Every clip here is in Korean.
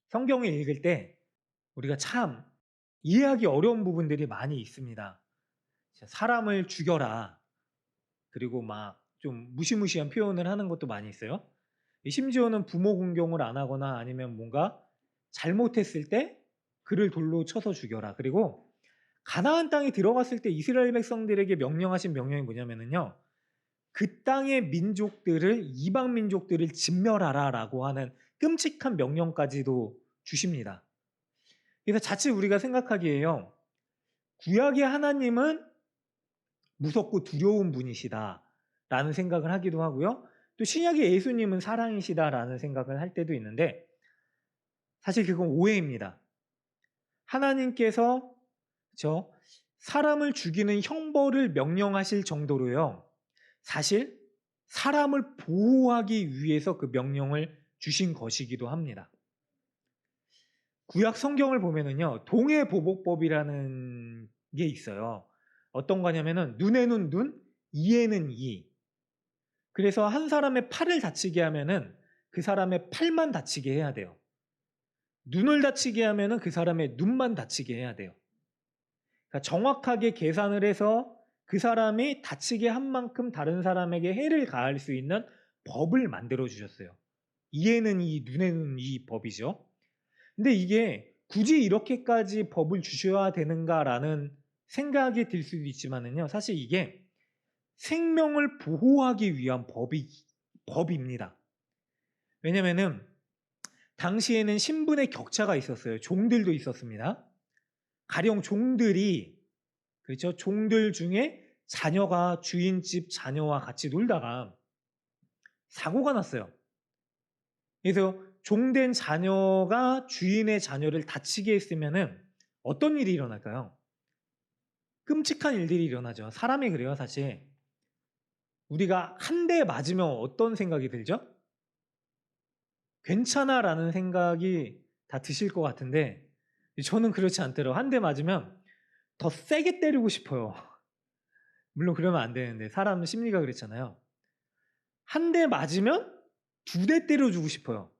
성경을 읽을 때 우리가 참 이해하기 어려운 부분들이 많이 있습니다. 사람을 죽여라. 그리고 막 좀 무시무시한 표현을 하는 것도 많이 있어요. 심지어는 부모 공경을 안 하거나 아니면 뭔가 잘못했을 때 그를 돌로 쳐서 죽여라. 그리고 가나안 땅에 들어갔을 때 이스라엘 백성들에게 명령하신 명령이 뭐냐면요. 그 땅의 민족들을 이방 민족들을 진멸하라라고 하는 끔찍한 명령까지도 주십니다. 그래서 자칫 우리가 생각하기에요. 구약의 하나님은 무섭고 두려운 분이시다라는 생각을 하기도 하고요. 또 신약의 예수님은 사랑이시다라는 생각을 할 때도 있는데 사실 그건 오해입니다. 하나님께서 사람을 죽이는 형벌을 명령하실 정도로요. 사실 사람을 보호하기 위해서 그 명령을 주신 것이기도 합니다. 구약 성경을 보면은요. 동해보복법이라는 게 있어요. 어떤 거냐면은 눈에는 눈, 이에는 이. 그래서 한 사람의 팔을 다치게 하면은 그 사람의 팔만 다치게 해야 돼요. 눈을 다치게 하면은 그 사람의 눈만 다치게 해야 돼요. 그러니까 정확하게 계산을 해서 그 사람이 다치게 한 만큼 다른 사람에게 해를 가할 수 있는 법을 만들어 주셨어요. 이에는 이, 눈에는 이 법이죠. 근데 이게 굳이 이렇게까지 법을 주셔야 되는가라는 생각이 들 수도 있지만은요. 사실 이게 생명을 보호하기 위한 법입니다. 왜냐면은 당시에는 신분의 격차가 있었어요. 종들도 있었습니다. 가령 종들이 그렇죠. 종들 중에 자녀가 주인집 자녀와 같이 놀다가 사고가 났어요. 그래서 종된 자녀가 주인의 자녀를 다치게 했으면은 어떤 일이 일어날까요? 끔찍한 일들이 일어나죠. 사람이 그래요, 사실. 우리가 한 대 맞으면 어떤 생각이 들죠? 괜찮아라는 생각이 다 드실 것 같은데 저는 그렇지 않더라고요. 한 대 맞으면 더 세게 때리고 싶어요. 물론 그러면 안 되는데 사람 심리가 그렇잖아요. 한 대 맞으면 두 대 때려주고 싶어요.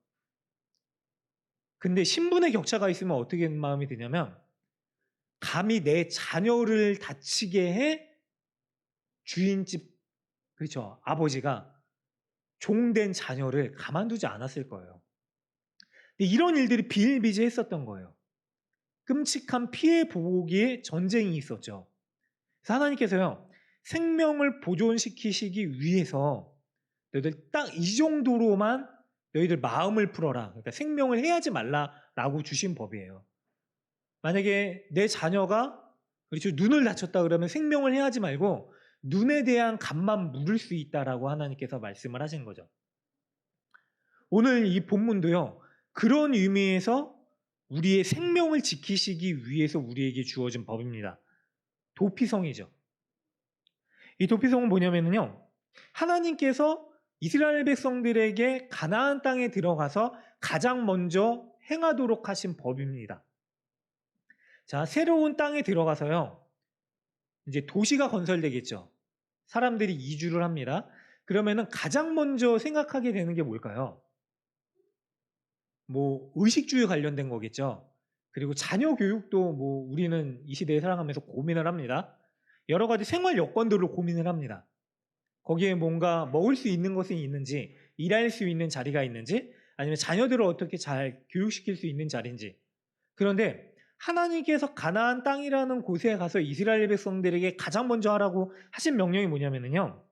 근데 신분의 격차가 있으면 어떻게 마음이 드냐면 감히 내 자녀를 다치게 해 주인집 그렇죠. 아버지가 종된 자녀를 가만두지 않았을 거예요. 근데 이런 일들이 비일비재했었던 거예요. 끔찍한 피해 보기의 전쟁이 있었죠. 그래서 하나님께서요. 생명을 보존시키시기 위해서 너희들 딱 이 정도로만 너희들 마음을 풀어라. 그러니까 생명을 해하지 말라라고 주신 법이에요. 만약에 내 자녀가 그렇죠. 눈을 다쳤다 그러면 생명을 해하지 말고 눈에 대한 값만 물을 수 있다라고 하나님께서 말씀을 하신 거죠. 오늘 이 본문도요. 그런 의미에서 우리의 생명을 지키시기 위해서 우리에게 주어진 법입니다. 도피성이죠. 이 도피성은 뭐냐면요. 하나님께서 이스라엘 백성들에게 가나안 땅에 들어가서 가장 먼저 행하도록 하신 법입니다. 자, 새로운 땅에 들어가서요. 이제 도시가 건설되겠죠. 사람들이 이주를 합니다. 그러면은 가장 먼저 생각하게 되는 게 뭘까요? 뭐 의식주에 관련된 거겠죠. 그리고 자녀 교육도 뭐 우리는 이 시대에 살아가면서 고민을 합니다. 여러 가지 생활 여건들을 고민을 합니다. 거기에 뭔가 먹을 수 있는 것이 있는지, 일할 수 있는 자리가 있는지, 아니면 자녀들을 어떻게 잘 교육시킬 수 있는 자리인지. 그런데 하나님께서 가나안 땅이라는 곳에 가서 이스라엘 백성들에게 가장 먼저 하라고 하신 명령이 뭐냐면요.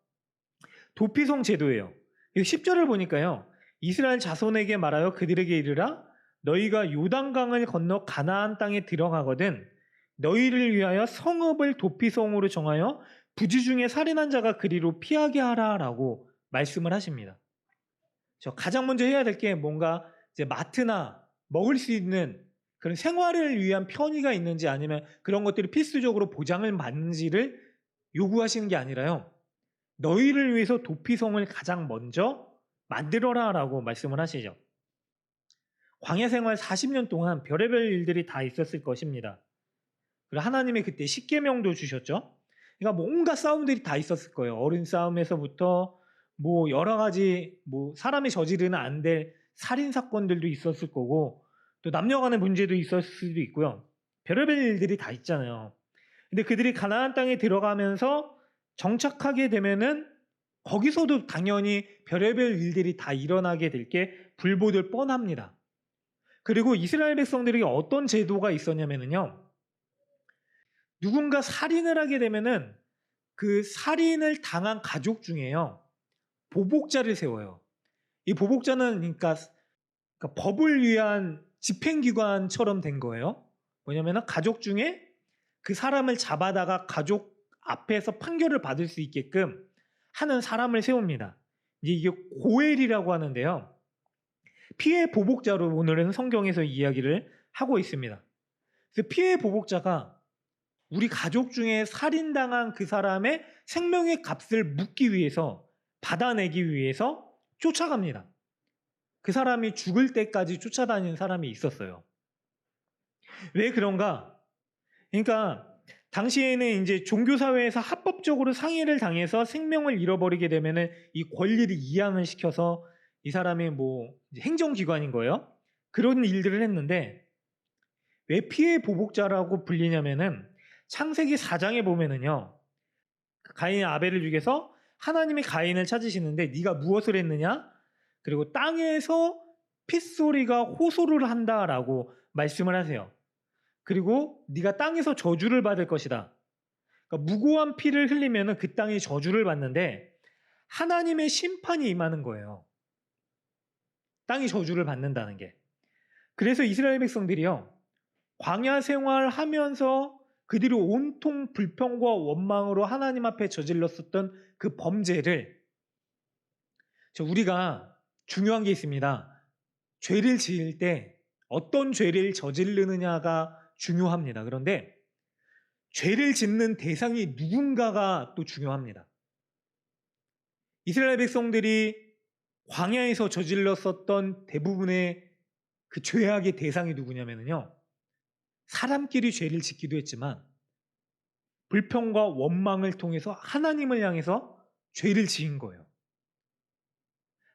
도피성 제도예요. 10절을 보니까요. 이스라엘 자손에게 말하여 그들에게 이르라 너희가 요단강을 건너 가나안 땅에 들어가거든 너희를 위하여 성읍을 도피성으로 정하여 부지 중에 살인한 자가 그리로 피하게 하라라고 말씀을 하십니다. 가장 먼저 해야 될 게 뭔가 이제 마트나 먹을 수 있는 그런 생활을 위한 편의가 있는지 아니면 그런 것들이 필수적으로 보장을 받는지를 요구하시는 게 아니라요. 너희를 위해서 도피성을 가장 먼저 만들어라 라고 말씀을 하시죠. 광야 생활 40년 동안 별의별 일들이 다 있었을 것입니다. 그리고 하나님이 그때 십계명도 주셨죠. 그러니까 온갖 싸움들이 다 있었을 거예요. 어른 싸움에서부터 뭐 여러 가지 뭐 사람이 저지르면 안 될 살인 사건들도 있었을 거고 또 남녀 간의 문제도 있었을 수도 있고요. 별의별 일들이 다 있잖아요. 근데 그들이 가나안 땅에 들어가면서 정착하게 되면은 거기서도 당연히 별의별 일들이 다 일어나게 될 게 불보듯 뻔합니다. 그리고 이스라엘 백성들이 어떤 제도가 있었냐면요. 누군가 살인을 하게 되면은 그 살인을 당한 가족 중에요. 보복자를 세워요. 이 보복자는 그러니까 법을 위한 집행기관처럼 된 거예요. 뭐냐면은 가족 중에 그 사람을 잡아다가 가족 앞에서 판결을 받을 수 있게끔 하는 사람을 세웁니다. 이게 고엘이라고 하는데요. 피해 보복자로 오늘은 성경에서 이야기를 하고 있습니다. 그래서 피해 보복자가 우리 가족 중에 살인당한 그 사람의 생명의 값을 묻기 위해서, 받아내기 위해서 쫓아갑니다. 그 사람이 죽을 때까지 쫓아다니는 사람이 있었어요. 왜 그런가? 그러니까 당시에는 이제 종교사회에서 합법적으로 상해를 당해서 생명을 잃어버리게 되면은 이 권리를 이양을 시켜서 이 사람이 뭐 행정기관인 거예요. 그런 일들을 했는데 왜 피해 보복자라고 불리냐면은 창세기 4장에 보면은요. 가인이 아벨을 죽여서 하나님이 가인을 찾으시는데 네가 무엇을 했느냐? 그리고 땅에서 핏소리가 호소를 한다라고 말씀을 하세요. 그리고 네가 땅에서 저주를 받을 것이다. 그러니까 무고한 피를 흘리면 그 땅이 저주를 받는데 하나님의 심판이 임하는 거예요. 땅이 저주를 받는다는 게. 그래서 이스라엘 백성들이요. 광야 생활하면서 그들이 온통 불평과 원망으로 하나님 앞에 저질렀었던 그 범죄를 우리가 중요한 게 있습니다. 죄를 지을 때 어떤 죄를 저지르느냐가 중요합니다. 그런데 죄를 짓는 대상이 누군가가 또 중요합니다. 이스라엘 백성들이 광야에서 저질렀었던 대부분의 그 죄악의 대상이 누구냐면요. 사람끼리 죄를 짓기도 했지만 불평과 원망을 통해서 하나님을 향해서 죄를 지은 거예요.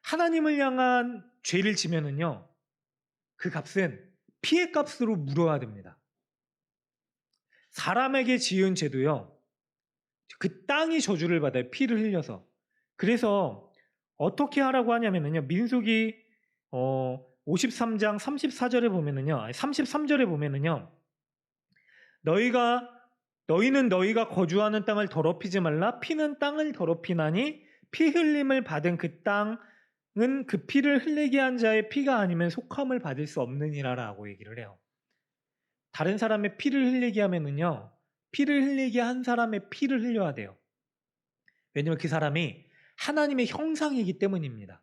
하나님을 향한 죄를 지면은요. 그 값은 피해 값으로 물어야 됩니다. 사람에게 지은 죄도요. 그 땅이 저주를 받아요. 피를 흘려서. 그래서 어떻게 하라고 하냐면요. 민수기 53장 34절에 보면은요. 33절에 보면은요. 너희는 너희가 거주하는 땅을 더럽히지 말라. 피는 땅을 더럽히나니 피 흘림을 받은 그 땅은 그 피를 흘리게 한 자의 피가 아니면 속함을 받을 수 없느니라라고 얘기를 해요. 다른 사람의 피를 흘리게 하면은요. 피를 흘리게 한 사람의 피를 흘려야 돼요. 왜냐면 그 사람이 하나님의 형상이기 때문입니다.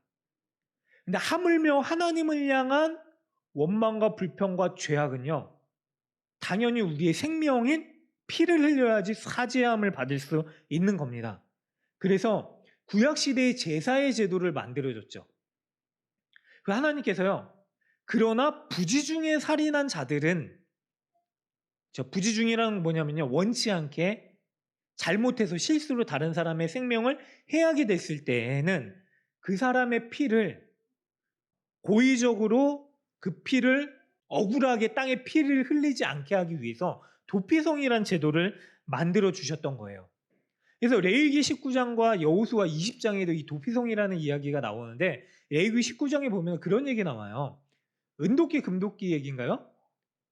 근데 하물며 하나님을 향한 원망과 불평과 죄악은요. 당연히 우리의 생명인 피를 흘려야지 사죄함을 받을 수 있는 겁니다. 그래서 구약시대의 제사의 제도를 만들어줬죠. 그 하나님께서요. 그러나 부지중에 살인한 자들은 부지중이란 뭐냐면요. 원치 않게 잘못해서 실수로 다른 사람의 생명을 해하게 됐을 때에는 그 사람의 피를 고의적으로 그 피를 억울하게 땅에 피를 흘리지 않게 하기 위해서 도피성이라는 제도를 만들어 주셨던 거예요. 그래서 레위기 19장과 여호수아 20장에도 이 도피성이라는 이야기가 나오는데 레위기 19장에 보면 그런 얘기 나와요. 은도끼 금도끼 얘기인가요?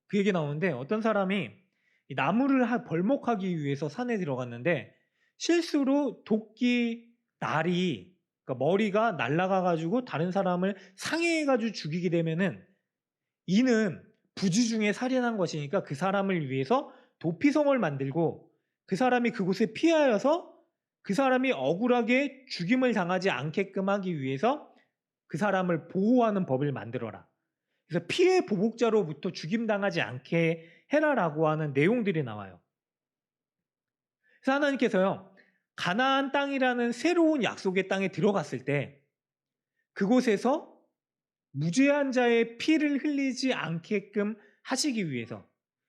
그 얘기 나오는데 어떤 사람이 나무를 벌목하기 위해서 산에 들어갔는데 실수로 도끼 날이 그러니까 머리가 날아가 가지고 다른 사람을 상해해 가지고 죽이게 되면은 이는 부지중에 살인한 것이니까 그 사람을 위해서 도피성을 만들고 그 사람이 그곳에 피하여서 그 사람이 억울하게 죽임을 당하지 않게끔 하기 위해서 그 사람을 보호하는 법을 만들어라. 그래서 피해 보복자로부터 죽임당하지 않게 해라라고 하는 내용들이 나와요. 그래서 하나님께서요. 가나안 땅이라는 새로운 약속의 땅에 들어갔을 때 그곳에서 무죄한 자의 피를 흘리지 않게끔 하시기 위해서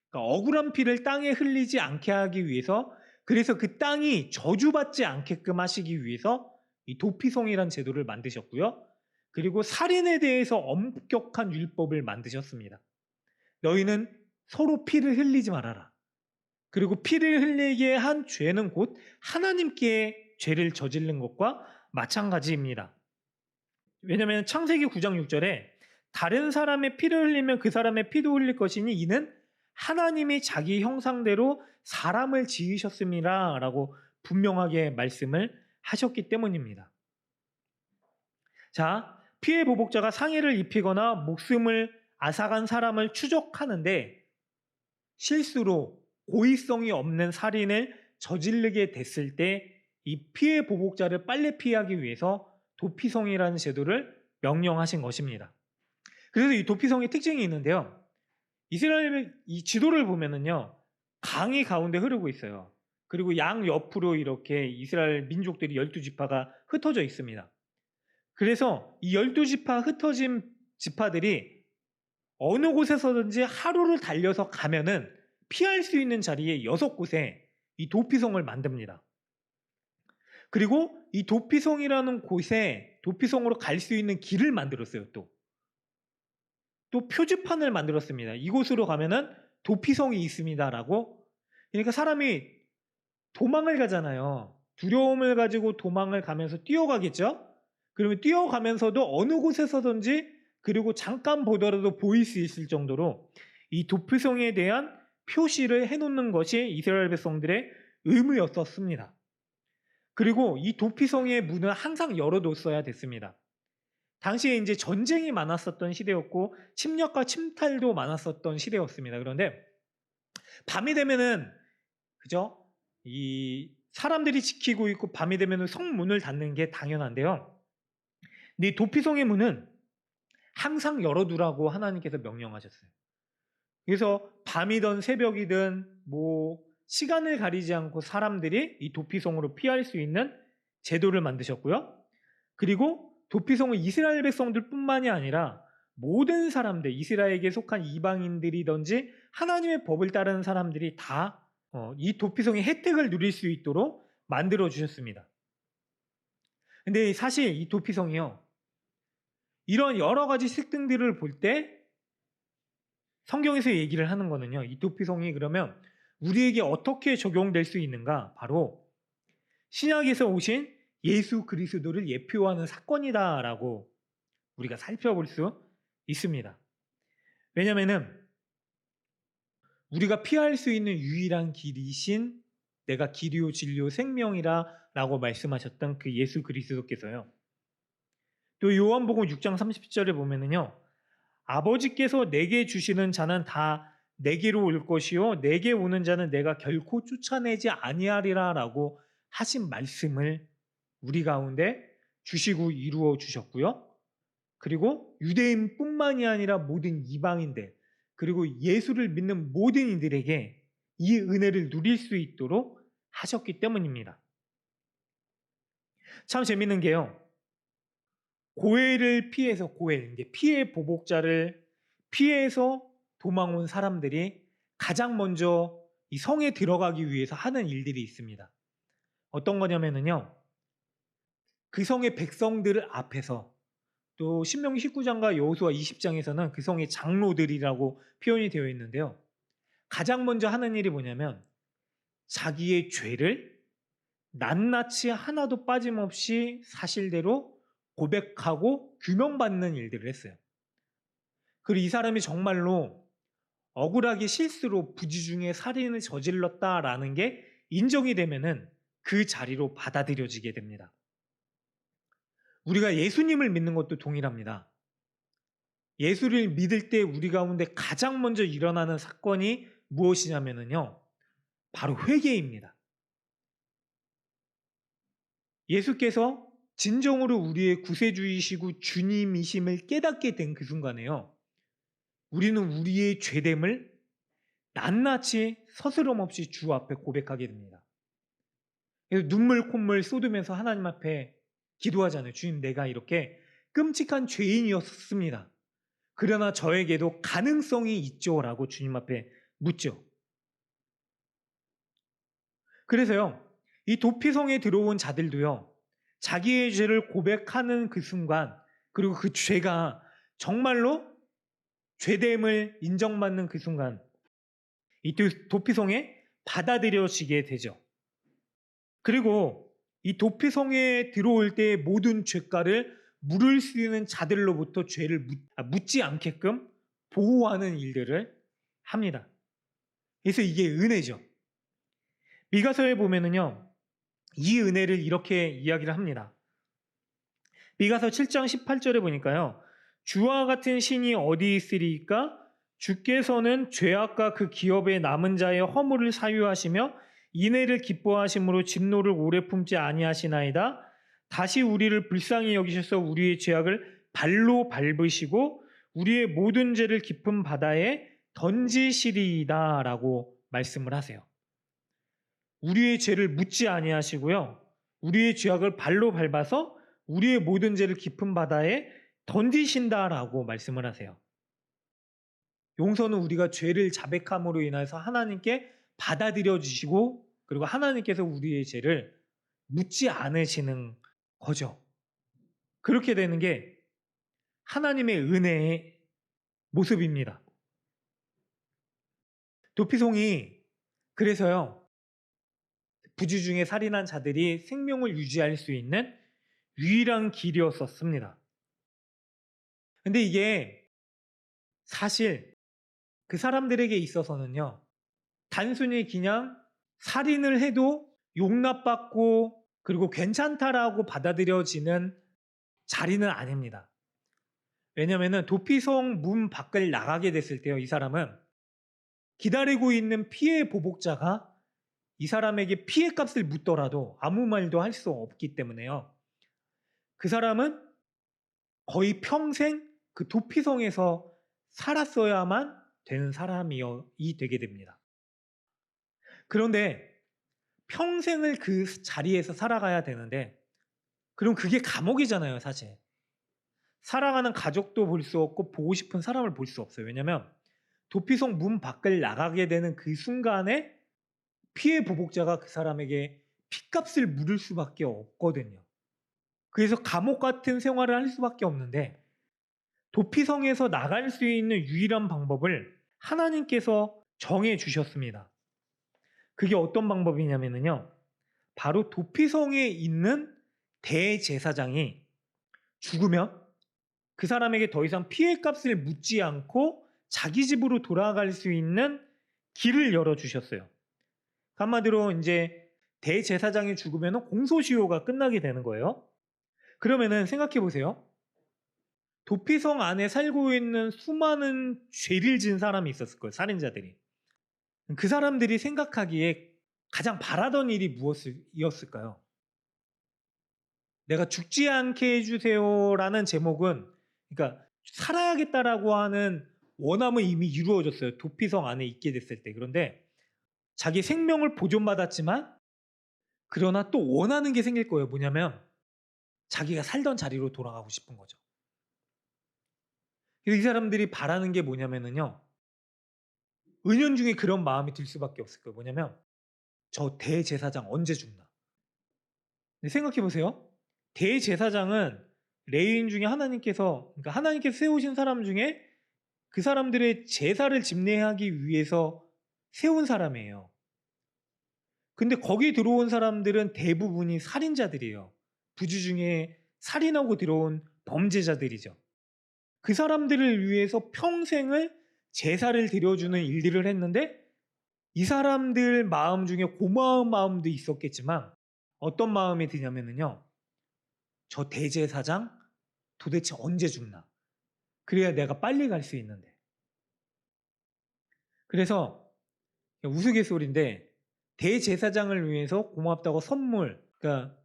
그러니까 억울한 피를 땅에 흘리지 않게 하기 위해서 그래서 그 땅이 저주받지 않게끔 하시기 위해서 이 도피성이라는 제도를 만드셨고요. 그리고 살인에 대해서 엄격한 율법을 만드셨습니다. 너희는 서로 피를 흘리지 말아라. 그리고 피를 흘리게 한 죄는 곧 하나님께 죄를 저지른 것과 마찬가지입니다. 왜냐하면 창세기 9장 6절에 다른 사람의 피를 흘리면 그 사람의 피도 흘릴 것이니 이는 하나님이 자기 형상대로 사람을 지으셨습니다 라고 분명하게 말씀을 하셨기 때문입니다. 자, 피의 보복자가 상해를 입히거나 목숨을 앗아간 사람을 추적하는데 실수로 고의성이 없는 살인을 저지르게 됐을 때 이 피해 보복자를 빨리 피하기 위해서 도피성이라는 제도를 명령하신 것입니다. 그래서 이 도피성의 특징이 있는데요. 이스라엘 이 지도를 보면은요, 강이 가운데 흐르고 있어요. 그리고 양 옆으로 이렇게 이스라엘 민족들이 12지파가 흩어져 있습니다. 그래서 이 12지파 흩어진 지파들이 어느 곳에서든지 하루를 달려서 가면은 피할 수 있는 자리에 6곳에 이 도피성을 만듭니다. 그리고 이 도피성이라는 곳에 도피성으로 갈 수 있는 길을 만들었어요. 또 표지판을 만들었습니다. 이곳으로 가면은 도피성이 있습니다라고. 그러니까 사람이 도망을 가잖아요. 두려움을 가지고 도망을 가면서 뛰어가겠죠? 그러면 뛰어가면서도 어느 곳에서든지 그리고 잠깐 보더라도 보일 수 있을 정도로 이 도피성에 대한 표시를 해놓는 것이 이스라엘 백성들의 의무였었습니다. 그리고 이 도피성의 문은 항상 열어뒀어야 됐습니다. 당시에 이제 전쟁이 많았었던 시대였고 침략과 침탈도 많았었던 시대였습니다. 그런데 밤이 되면은 그죠? 이 사람들이 지키고 있고 밤이 되면은 성문을 닫는 게 당연한데요. 근데 이 도피성의 문은 항상 열어두라고 하나님께서 명령하셨어요. 그래서 밤이든 새벽이든 뭐 시간을 가리지 않고 사람들이 이 도피성으로 피할 수 있는 제도를 만드셨고요. 그리고 도피성은 이스라엘 백성들뿐만이 아니라 모든 사람들, 이스라엘에게 속한 이방인들이든지 하나님의 법을 따르는 사람들이 다 이 도피성의 혜택을 누릴 수 있도록 만들어 주셨습니다. 근데 사실 이 도피성이요, 이런 여러 가지 특징들을 볼 때 성경에서 얘기를 하는 거는요, 이 도피성이 그러면 우리에게 어떻게 적용될 수 있는가? 바로 신약에서 오신 예수 그리스도를 예표하는 사건이다라고 우리가 살펴볼 수 있습니다. 왜냐면은 우리가 피할 수 있는 유일한 길이신 내가 길이요 진리요 생명이라 라고 말씀하셨던 그 예수 그리스도께서요. 또 요한복음 6장 30절에 보면은요, 아버지께서 내게 주시는 자는 다 내게로 올 것이요 내게 오는 자는 내가 결코 쫓아내지 아니하리라 라고 하신 말씀을 우리 가운데 주시고 이루어 주셨고요. 그리고 유대인뿐만이 아니라 모든 이방인들 그리고 예수를 믿는 모든 이들에게 이 은혜를 누릴 수 있도록 하셨기 때문입니다. 참 재밌는 게요, 고해를 피해서 피해 보복자를 피해서 도망 온 사람들이 가장 먼저 이 성에 들어가기 위해서 하는 일들이 있습니다. 어떤 거냐면요, 그 성의 백성들 앞에서 또 신명기 19장과 여호수아 20장에서는 그 성의 장로들이라고 표현이 되어 있는데요. 가장 먼저 하는 일이 뭐냐면 자기의 죄를 낱낱이 하나도 빠짐없이 사실대로 고백하고 규명받는 일들을 했어요. 그리고 이 사람이 정말로 억울하게 실수로 부지 중에 살인을 저질렀다라는 게 인정이 되면은 그 자리로 받아들여지게 됩니다. 우리가 예수님을 믿는 것도 동일합니다. 예수를 믿을 때 우리 가운데 가장 먼저 일어나는 사건이 무엇이냐면요, 바로 회개입니다. 예수께서 진정으로 우리의 구세주이시고 주님이심을 깨닫게 된 그 순간에요, 우리는 우리의 죄됨을 낱낱이 서스럼 없이 주 앞에 고백하게 됩니다. 그래서 눈물 콧물 쏟으면서 하나님 앞에 기도하잖아요. 주님, 내가 이렇게 끔찍한 죄인이었습니다. 그러나 저에게도 가능성이 있죠? 라고 주님 앞에 묻죠. 그래서요, 이 도피성에 들어온 자들도요, 자기의 죄를 고백하는 그 순간, 그리고 그 죄가 정말로 죄됨을 인정받는 그 순간 이 도피성에 받아들여지게 되죠. 그리고 이 도피성에 들어올 때 모든 죄가를 물을 수 있는 자들로부터 죄를 묻지 않게끔 보호하는 일들을 합니다. 그래서 이게 은혜죠. 미가서에 보면은요, 이 은혜를 이렇게 이야기를 합니다. 미가서 7장 18절에 보니까요, 주와 같은 신이 어디 있으리까? 주께서는 죄악과 그 기업에 남은 자의 허물을 사유하시며 인애를 기뻐하심으로 진노를 오래 품지 아니하시나이다. 다시 우리를 불쌍히 여기셔서 우리의 죄악을 발로 밟으시고 우리의 모든 죄를 깊은 바다에 던지시리이다 라고 말씀을 하세요. 우리의 죄를 묻지 아니하시고요. 우리의 죄악을 발로 밟아서 우리의 모든 죄를 깊은 바다에 던지신다라고 말씀을 하세요. 용서는 우리가 죄를 자백함으로 인해서 하나님께 받아들여 주시고 그리고 하나님께서 우리의 죄를 묻지 않으시는 거죠. 그렇게 되는 게 하나님의 은혜의 모습입니다. 도피송이 그래서요. 부주 중에 살인한 자들이 생명을 유지할 수 있는 유일한 길이었었습니다. 근데 이게 사실 그 사람들에게 있어서는요, 단순히 그냥 살인을 해도 용납받고 그리고 괜찮다라고 받아들여지는 자리는 아닙니다. 왜냐하면 도피성 문 밖을 나가게 됐을 때요, 이 사람은 기다리고 있는 피해 보복자가 이 사람에게 피해값을 묻더라도 아무 말도 할 수 없기 때문에요. 그 사람은 거의 평생 그 도피성에서 살았어야만 되는 사람이 되게 됩니다. 그런데 평생을 그 자리에서 살아가야 되는데 그럼 그게 감옥이잖아요, 사실. 살아가는 가족도 볼 수 없고 보고 싶은 사람을 볼 수 없어요. 왜냐하면 도피성 문 밖을 나가게 되는 그 순간에 피해 보복자가 그 사람에게 핏값을 물을 수밖에 없거든요. 그래서 감옥 같은 생활을 할 수밖에 없는데 도피성에서 나갈 수 있는 유일한 방법을 하나님께서 정해 주셨습니다. 그게 어떤 방법이냐면요. 바로 도피성에 있는 대제사장이 죽으면 그 사람에게 더 이상 피해값을 묻지 않고 자기 집으로 돌아갈 수 있는 길을 열어주셨어요. 한마디로 이제 대제사장이 죽으면 공소시효가 끝나게 되는 거예요. 그러면은 생각해 보세요. 도피성 안에 살고 있는 수많은 죄를 지은 사람이 있었을 거예요. 살인자들이. 그 사람들이 생각하기에 가장 바라던 일이 무엇이었을까요? 내가 죽지 않게 해주세요라는 제목은 그러니까 살아야겠다라고 하는 원함은 이미 이루어졌어요. 도피성 안에 있게 됐을 때. 그런데 자기 생명을 보존받았지만 그러나 또 원하는 게 생길 거예요. 뭐냐면 자기가 살던 자리로 돌아가고 싶은 거죠. 그래서 이 사람들이 바라는 게 뭐냐면요. 은연중에 그런 마음이 들 수밖에 없을 거예요. 뭐냐면 저 대제사장 언제 죽나. 생각해 보세요. 대제사장은 레위인 중에 그러니까 하나님께서 세우신 사람 중에 그 사람들의 제사를 집례하기 위해서 세운 사람이에요. 근데 거기 들어온 사람들은 대부분이 살인자들이에요. 부주 중에 살인하고 들어온 범죄자들이죠. 그 사람들을 위해서 평생을 제사를 드려주는 일들을 했는데 이 사람들 마음 중에 고마운 마음도 있었겠지만 어떤 마음이 드냐면요. 저 대제사장 도대체 언제 죽나? 그래야 내가 빨리 갈 수 있는데. 그래서 우스갯소리인데 대제사장을 위해서 고맙다고 선물. 그러니까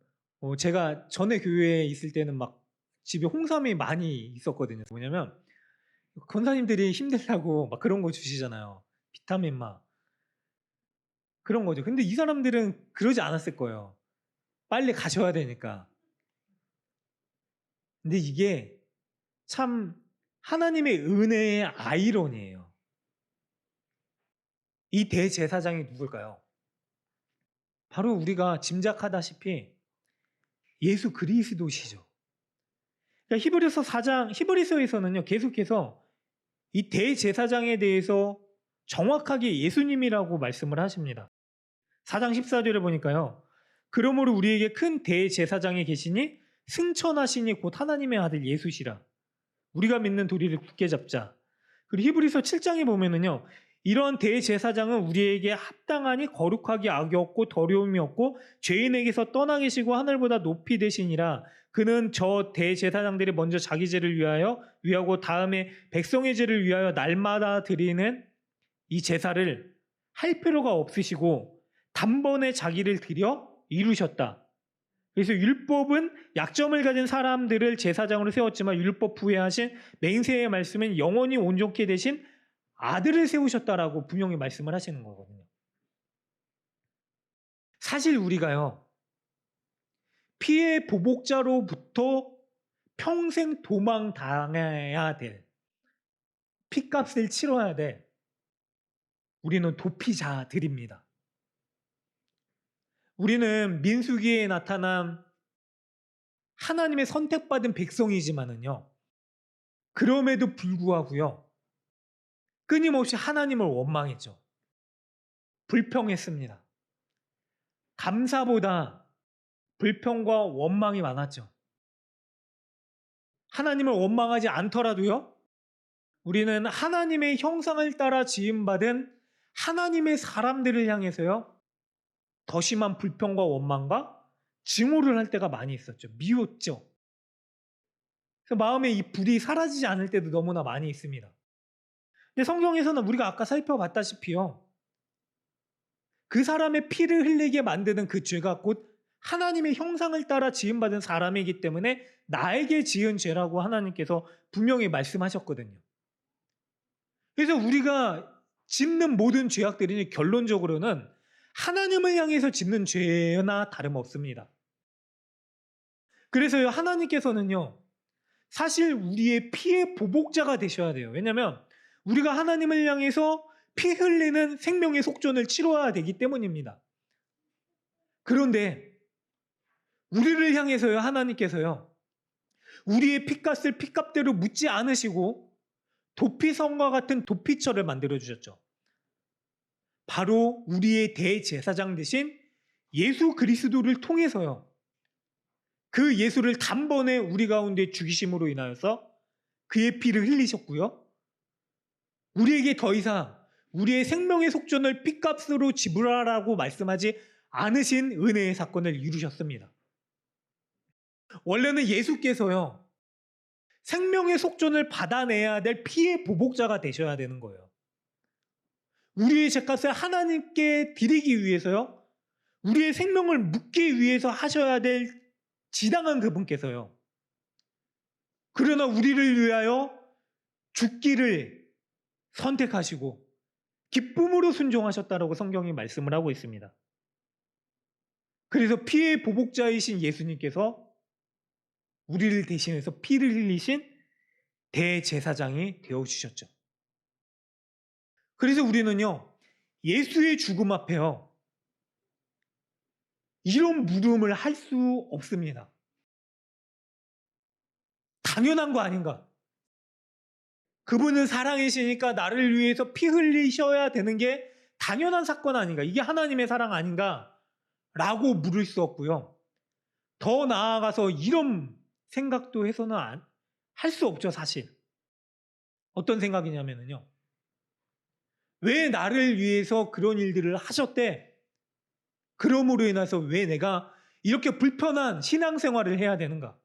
제가 전에 교회에 있을 때는 막 집에 홍삼이 많이 있었거든요. 뭐냐면 권사님들이 힘들다고 막 그런 거 주시잖아요. 비타민 막 그런 거죠. 근데 이 사람들은 그러지 않았을 거예요. 빨리 가셔야 되니까. 근데 이게 참 하나님의 은혜의 아이러니예요. 이 대제사장이 누굴까요? 바로 우리가 짐작하다시피 예수 그리스도시죠. 그러니까 히브리서에서는요, 계속해서 이 대제사장에 대해서 정확하게 예수님이라고 말씀을 하십니다. 4장 14절에 보니까요. 그러므로 우리에게 큰 대제사장이 계시니 승천하시니 곧 하나님의 아들 예수시라. 우리가 믿는 도리를 굳게 잡자. 그리고 히브리서 7장에 보면은요. 이런 대제사장은 우리에게 합당하니 거룩하게 악이 없고 더러움이 없고 죄인에게서 떠나 계시고 하늘보다 높이 되시니라. 그는 저 대제사장들이 먼저 자기 죄를 위하고 다음에 백성의 죄를 위하여 날마다 드리는 이 제사를 할 필요가 없으시고 단번에 자기를 드려 이루셨다. 그래서 율법은 약점을 가진 사람들을 제사장으로 세웠지만 율법 후에 하신 맹세의 말씀은 영원히 온전케 되신 아들을 세우셨다라고 분명히 말씀을 하시는 거거든요. 사실 우리가요. 피해 보복자로부터 평생 도망당해야 될, 피값을 치러야 될 우리는 도피자들입니다. 우리는 민수기에 나타난 하나님의 선택받은 백성이지만은요. 그럼에도 불구하고요. 끊임없이 하나님을 원망했죠. 불평했습니다. 감사보다 불평과 원망이 많았죠. 하나님을 원망하지 않더라도요. 우리는 하나님의 형상을 따라 지음받은 하나님의 사람들을 향해서요. 더 심한 불평과 원망과 증오를 할 때가 많이 있었죠. 미웠죠. 그래서 마음에 이 불이 사라지지 않을 때도 너무나 많이 있습니다. 근데 성경에서는 우리가 아까 살펴봤다시피요. 그 사람의 피를 흘리게 만드는 그 죄가 곧 하나님의 형상을 따라 지음받은 사람이기 때문에 나에게 지은 죄라고 하나님께서 분명히 말씀하셨거든요. 그래서 우리가 짓는 모든 죄악들이 결론적으로는 하나님을 향해서 짓는 죄나 다름없습니다. 그래서 하나님께서는요. 사실 우리의 피의 보복자가 되셔야 돼요. 왜냐하면 우리가 하나님을 향해서 피 흘리는 생명의 속전을 치러야 되기 때문입니다. 그런데 우리를 향해서요. 하나님께서요. 우리의 피값을 피값대로 묻지 않으시고 도피성과 같은 도피처를 만들어 주셨죠. 바로 우리의 대제사장 되신 예수 그리스도를 통해서요. 그 예수를 단번에 우리 가운데 죽이심으로 인하여서 그의 피를 흘리셨고요. 우리에게 더 이상 우리의 생명의 속전을 피값으로 지불하라고 말씀하지 않으신 은혜의 사건을 이루셨습니다. 원래는 예수께서요. 생명의 속전을 받아내야 될 피의 보복자가 되셔야 되는 거예요. 우리의 죄값을 하나님께 드리기 위해서요. 우리의 생명을 묻기 위해서 하셔야 될 지당한 그분께서요. 그러나 우리를 위하여 죽기를 선택하시고 기쁨으로 순종하셨다라고 성경이 말씀을 하고 있습니다. 그래서 피의 보복자이신 예수님께서 우리를 대신해서 피를 흘리신 대제사장이 되어주셨죠. 그래서 우리는요. 예수의 죽음 앞에요. 이런 물음을 할 수 없습니다. 당연한 거 아닌가? 그분은 사랑이시니까 나를 위해서 피 흘리셔야 되는 게 당연한 사건 아닌가? 이게 하나님의 사랑 아닌가? 라고 물을 수 없고요. 더 나아가서 이런 생각도 해서는 할 수 없죠, 사실. 어떤 생각이냐면요. 왜 나를 위해서 그런 일들을 하셨대? 그러므로 인해서 왜 내가 이렇게 불편한 신앙생활을 해야 되는가?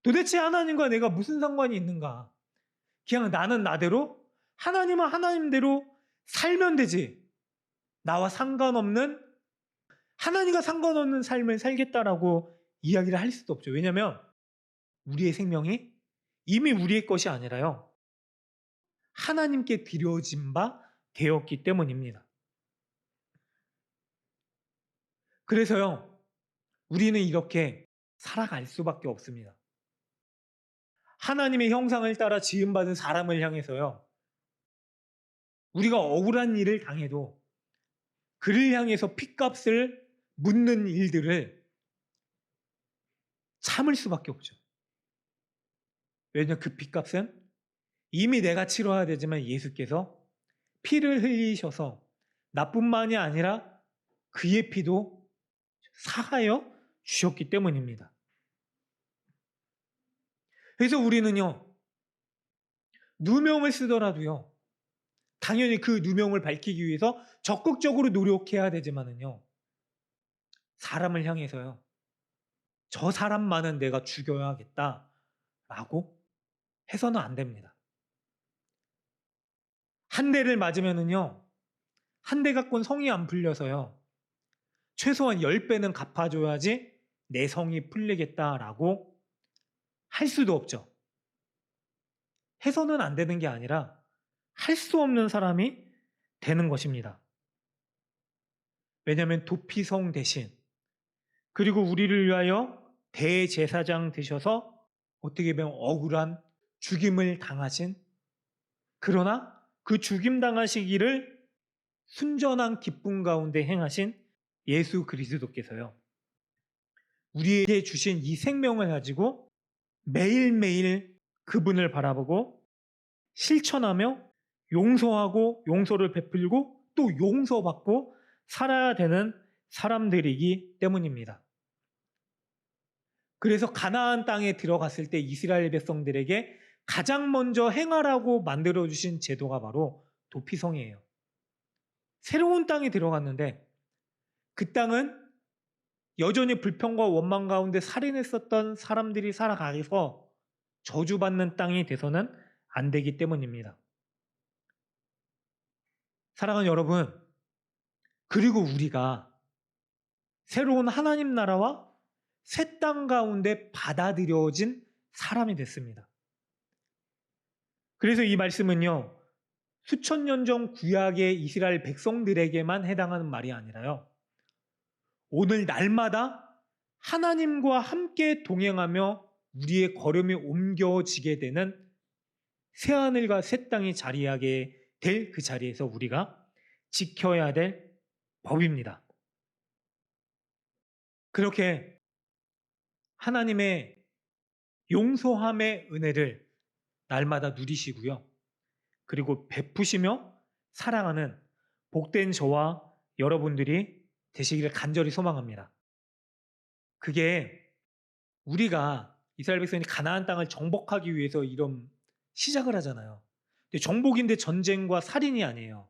도대체 하나님과 내가 무슨 상관이 있는가? 그냥 나는 나대로, 하나님은 하나님대로 살면 되지. 나와 상관없는, 하나님과 상관없는 삶을 살겠다라고 이야기를 할 수도 없죠. 왜냐하면 우리의 생명이 이미 우리의 것이 아니라요. 하나님께 드려진 바 되었기 때문입니다. 그래서요. 우리는 이렇게 살아갈 수밖에 없습니다. 하나님의 형상을 따라 지음받은 사람을 향해서요. 우리가 억울한 일을 당해도 그를 향해서 핏값을 묻는 일들을 참을 수밖에 없죠. 왜냐하면 그 핏값은 이미 내가 치러야 되지만 예수께서 피를 흘리셔서 나뿐만이 아니라 그의 피도 사하여 주셨기 때문입니다. 그래서 우리는요, 누명을 쓰더라도요, 당연히 그 누명을 밝히기 위해서 적극적으로 노력해야 되지만은요, 사람을 향해서요, 저 사람만은 내가 죽여야겠다라고 해서는 안 됩니다. 한 대를 맞으면은요, 한 대 갖고는 성이 안 풀려서요, 최소한 10배는 갚아줘야지 내 성이 풀리겠다라고 할 수도 없죠. 해서는 안 되는 게 아니라 할 수 없는 사람이 되는 것입니다. 왜냐하면 도피성 대신, 그리고 우리를 위하여 대제사장 되셔서 어떻게 보면 억울한 죽임을 당하신, 그러나 그 죽임 당하시기를 순전한 기쁨 가운데 행하신 예수 그리스도께서요, 우리에게 주신 이 생명을 가지고 매일매일 그분을 바라보고 실천하며 용서하고 용서를 베풀고 또 용서받고 살아야 되는 사람들이기 때문입니다. 그래서 가나안 땅에 들어갔을 때 이스라엘 백성들에게 가장 먼저 행하라고 만들어주신 제도가 바로 도피성이에요. 새로운 땅에 들어갔는데 그 땅은 여전히 불평과 원망 가운데 살인했었던 사람들이 살아가서 저주받는 땅이 돼서는 안 되기 때문입니다. 사랑하는 여러분, 그리고 우리가 새로운 하나님 나라와 새 땅 가운데 받아들여진 사람이 됐습니다. 그래서 이 말씀은요, 수천 년 전 구약의 이스라엘 백성들에게만 해당하는 말이 아니라요, 오늘 날마다 하나님과 함께 동행하며 우리의 걸음이 옮겨지게 되는 새하늘과 새 땅이 자리하게 될 그 자리에서 우리가 지켜야 될 법입니다. 그렇게 하나님의 용서함의 은혜를 날마다 누리시고요, 그리고 베푸시며 사랑하는 복된 저와 여러분들이 되시기를 간절히 소망합니다. 그게 우리가 이스라엘 백성이 가나안 땅을 정복하기 위해서 이런 시작을 하잖아요. 근데 정복인데 전쟁과 살인이 아니에요.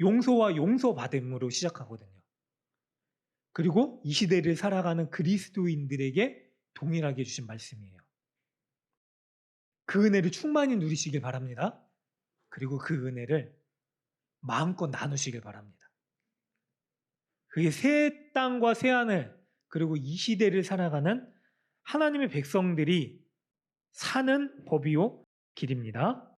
용서와 용서받음으로 시작하거든요. 그리고 이 시대를 살아가는 그리스도인들에게 동일하게 주신 말씀이에요. 그 은혜를 충만히 누리시길 바랍니다. 그리고 그 은혜를 마음껏 나누시길 바랍니다. 그게 새 땅과 새 하늘, 그리고 이 시대를 살아가는 하나님의 백성들이 사는 법이요 길입니다.